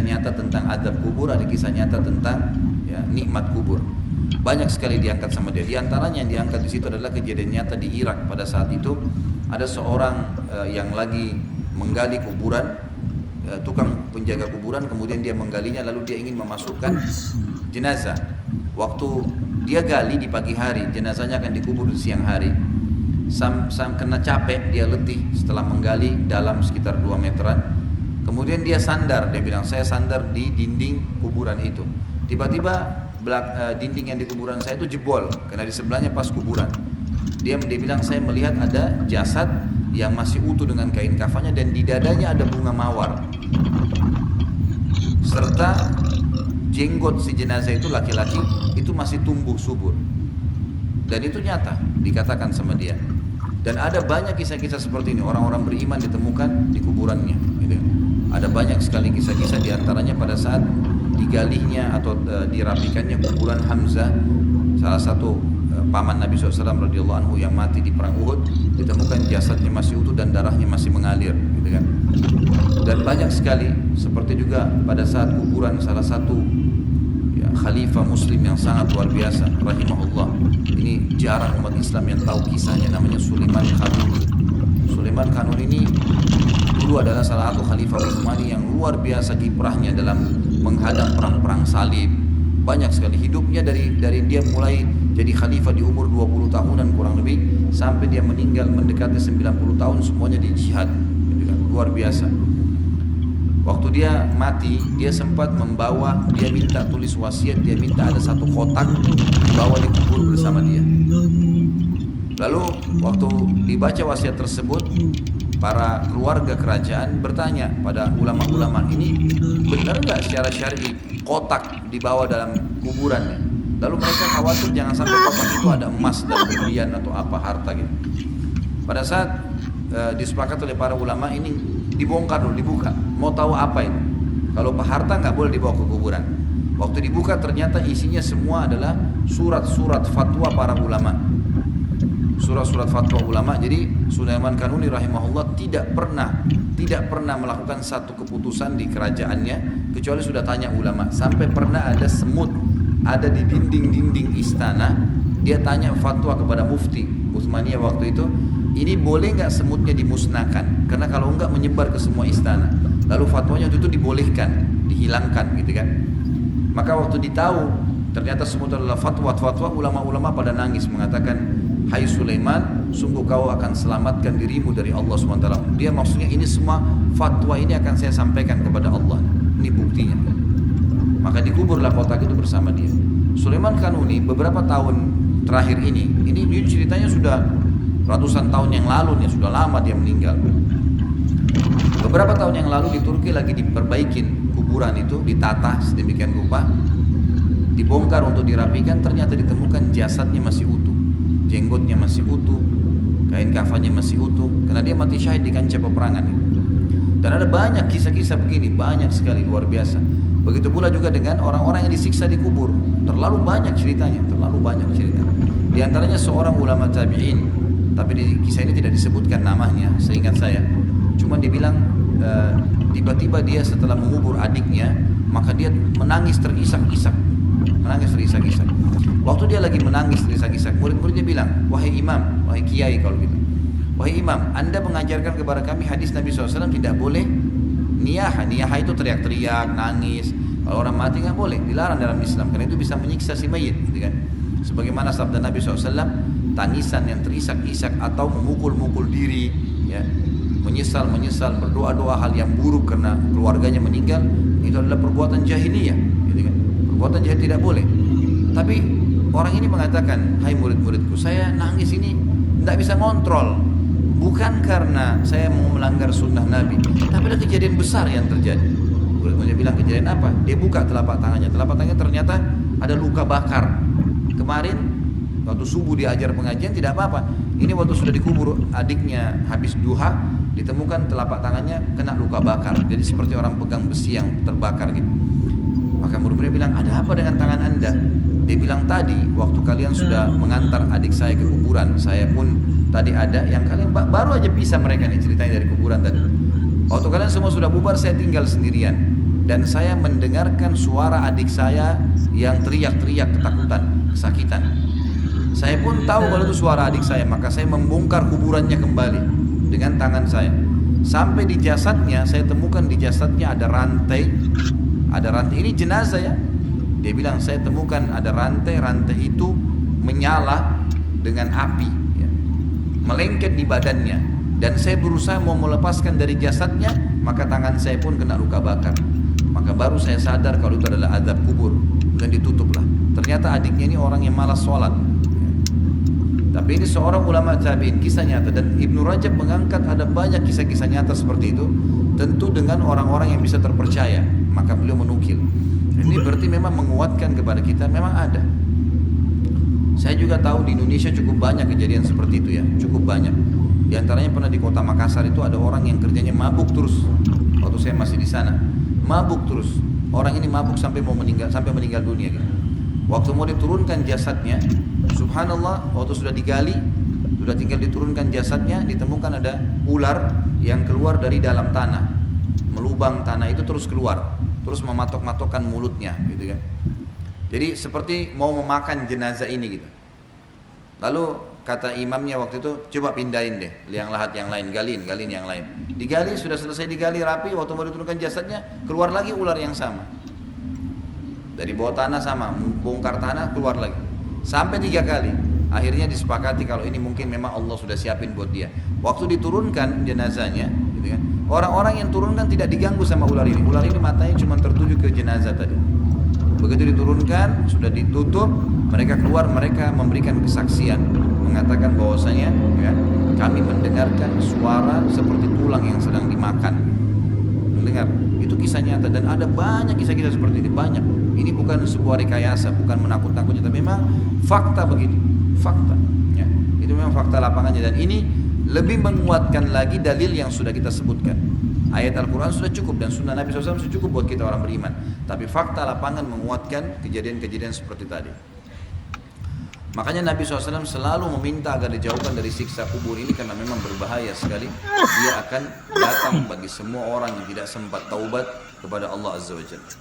kisah nyata tentang azab kubur, ada kisah nyata tentang ya, nikmat kubur. Banyak sekali diangkat sama dia. Di antaranya yang diangkat di situ adalah kejadian nyata di Irak pada saat itu. Ada seorang yang lagi menggali kuburan, tukang penjaga kuburan, kemudian dia menggalinya lalu dia ingin memasukkan jenazah. Waktu dia gali di pagi hari, jenazahnya akan dikubur di siang hari. Sam kena capek, dia letih setelah menggali dalam sekitar 2 meteran. Kemudian dia sandar, dia bilang saya sandar di dinding kuburan itu. Tiba-tiba dinding yang di kuburan saya itu jebol, karena di sebelahnya pas kuburan. Dia bilang saya melihat ada jasad yang masih utuh dengan kain kafannya dan di dadanya ada bunga mawar. Serta jenggot si jenazah itu laki-laki itu masih tumbuh subur. Dan itu nyata, dikatakan sama dia. Dan ada banyak kisah-kisah seperti ini, orang-orang beriman ditemukan di kuburannya gitu. Ada banyak sekali kisah-kisah, diantaranya pada saat digalihnya atau dirapikannya kuburan Hamzah, salah satu paman Nabi SAW radhiyallahu anhu yang mati di perang Uhud, ditemukan jasadnya masih utuh dan darahnya masih mengalir gitu kan. Dan banyak sekali, seperti juga pada saat kuburan salah satu khalifah muslim yang sangat luar biasa rahimahullah. Ini jarang umat Islam yang tahu kisahnya, namanya Sulaiman Qanuni. Sulaiman Qanuni ini dulu adalah salah satu khalifah Utsmani yang luar biasa kiprahnya dalam menghadang perang-perang salib. Banyak sekali hidupnya dari dia mulai jadi khalifah di umur 20 tahunan kurang lebih sampai dia meninggal mendekati 90 tahun semuanya di jihad. Luar biasa. Waktu dia mati, dia sempat membawa, dia minta tulis wasiat, dia minta ada satu kotak dibawa dikubur bersama dia. Lalu waktu dibaca wasiat tersebut, para keluarga kerajaan bertanya pada ulama-ulama, ini benar nggak secara syar'i kotak dibawa dalam kuburannya? Lalu mereka khawatir jangan sampai kotak itu ada emas dan berlian atau apa harta gitu. Pada saat disepakati oleh para ulama, ini dibongkar dulu, dibuka. Mau tahu apa itu? Kalau harta nggak boleh dibawa ke kuburan. Waktu dibuka ternyata isinya semua adalah surat-surat fatwa para ulama. Surat-surat fatwa ulama. Jadi Sulaiman Qanuni rahimahullah tidak pernah melakukan satu keputusan di kerajaannya kecuali sudah tanya ulama. Sampai pernah ada semut ada di dinding-dinding istana. Dia tanya fatwa kepada mufti Utsmaniyah waktu itu. Ini boleh nggak semutnya dimusnahkan? Karena kalau enggak menyebar ke semua istana. Lalu fatwanya itu dibolehkan, dihilangkan gitu kan. Maka waktu ditahu ternyata semut adalah fatwa, ulama-ulama pada nangis mengatakan, hai Sulaiman, sungguh kau akan selamatkan dirimu dari Allah SWT. Dia maksudnya ini semua fatwa ini akan saya sampaikan kepada Allah. Ini buktinya. Maka dikuburlah kotak itu bersama dia. Sulaiman Qanuni beberapa tahun terakhir ini ceritanya sudah ratusan tahun yang lalu nih, sudah lama dia meninggal. Beberapa tahun yang lalu di Turki lagi diperbaikin kuburan itu, ditata sedemikian rupa, dibongkar untuk dirapikan, ternyata ditemukan jasadnya masih utuh, jenggotnya masih utuh, kain kafannya masih utuh, karena dia mati syahid di kancah peperangan itu. Dan ada banyak kisah-kisah begini, banyak sekali, luar biasa. Begitu pula juga dengan orang-orang yang disiksa di kubur, terlalu banyak ceritanya, terlalu banyak cerita. Di antaranya seorang ulama tabi'in, tapi di kisah ini tidak disebutkan namanya, seingat saya. Cuma dibilang tiba-tiba dia setelah mengubur adiknya, maka dia menangis terisak-isak. Waktu dia lagi menangis terisak-isak, murid-muridnya bilang, wahai imam, wahai kiai kalau gitu, wahai imam, anda mengajarkan kepada kami hadis Nabi SAW tidak boleh niyaha itu teriak-teriak, nangis. Kalau orang mati nggak boleh, dilarang dalam Islam, karena itu bisa menyiksa si mayit, gitu kan? Sebagaimana sabda Nabi SAW, tangisan yang terisak-isak atau memukul-mukul diri, ya, menyesal, berdoa-doa hal yang buruk karena keluarganya meninggal, itu adalah perbuatan jahiliyah, gitu kan? Perbuatan jahil tidak boleh. Tapi orang ini mengatakan, hai murid-muridku, saya nangis ini tidak bisa kontrol, bukan karena saya mau melanggar sunnah Nabi, tapi ada kejadian besar yang terjadi. Murid-muridnya bilang, kejadian apa? Dia buka telapak tangannya ternyata ada luka bakar. Kemarin waktu subuh diajar pengajian tidak apa-apa. Ini waktu sudah dikubur adiknya habis duha, ditemukan telapak tangannya kena luka bakar. Jadi seperti orang pegang besi yang terbakar gitu. Maka murid-muridnya bilang, ada apa dengan tangan anda? Dia bilang, tadi waktu kalian sudah mengantar adik saya ke kuburan, saya pun tadi ada yang kalian baru aja pisah mereka nih ceritanya dari kuburan tadi. Waktu kalian semua sudah bubar, saya tinggal sendirian. dan saya mendengarkan suara adik saya yang teriak-teriak ketakutan, kesakitan. Saya pun tahu kalau itu suara adik saya, maka saya membongkar kuburannya kembali dengan tangan saya. Sampai di jasadnya, saya temukan di jasadnya ada rantai. Ada rantai, ini jenazah ya. Dia bilang saya temukan ada rantai, rantai itu menyala dengan api, ya, melengket di badannya. Dan saya berusaha mau melepaskan dari jasadnya, maka tangan saya pun kena luka bakar. Maka baru saya sadar kalau itu adalah azab kubur, dan ditutuplah. Ternyata adiknya ini orang yang malas sholat. Tapi ini seorang ulama tabi'in, kisah nyata. Dan Ibnu Rajab mengangkat ada banyak kisah-kisah nyata seperti itu, tentu dengan orang-orang yang bisa terpercaya. Maka beliau menukil. Ini berarti memang menguatkan kepada kita, memang ada. Saya juga tahu di Indonesia cukup banyak kejadian seperti itu ya, cukup banyak. Di antaranya pernah di kota Makassar itu ada orang yang kerjanya mabuk terus. Waktu saya masih di sana, mabuk terus. Orang ini mabuk sampai meninggal dunia gitu. Waktu mau diturunkan jasadnya, subhanallah, waktu sudah digali, sudah tinggal diturunkan jasadnya, ditemukan ada ular yang keluar dari dalam tanah, melubang tanah itu terus keluar, terus mematok-matokkan mulutnya, gitu kan. Jadi seperti mau memakan jenazah ini gitu. Lalu kata imamnya waktu itu, coba pindahin deh, liang lahat yang lain, galin yang lain. Digali, sudah selesai digali rapi, waktu mau diturunkan jasadnya, keluar lagi ular yang sama. Dari bawah tanah sama, bongkar tanah keluar lagi. Sampai 3 kali. Akhirnya disepakati kalau ini mungkin memang Allah sudah siapin buat dia. Waktu diturunkan jenazahnya, gitu kan, orang-orang yang turunkan tidak diganggu sama ular ini. Ular ini matanya cuma tertuju ke jenazah tadi. Begitu diturunkan, sudah ditutup, mereka keluar, mereka memberikan kesaksian, mengatakan bahwasanya ya, kami mendengarkan suara seperti tulang yang sedang dimakan. Mendengar, itu kisah nyata dan ada banyak kisah-kisah seperti ini, banyak. Ini bukan sebuah rekayasa, bukan menakut-nakutnya, tapi memang fakta begitu, fakta. Ya, itu memang fakta lapangannya dan ini lebih menguatkan lagi dalil yang sudah kita sebutkan. Ayat Al-Quran sudah cukup dan sunnah Nabi SAW sudah cukup buat kita orang beriman. Tapi fakta lapangan menguatkan kejadian-kejadian seperti tadi. Makanya Nabi SAW selalu meminta agar dijauhkan dari siksa kubur ini karena memang berbahaya sekali. Dia akan datang bagi semua orang yang tidak sempat taubat kepada Allah Azza wa Jalla.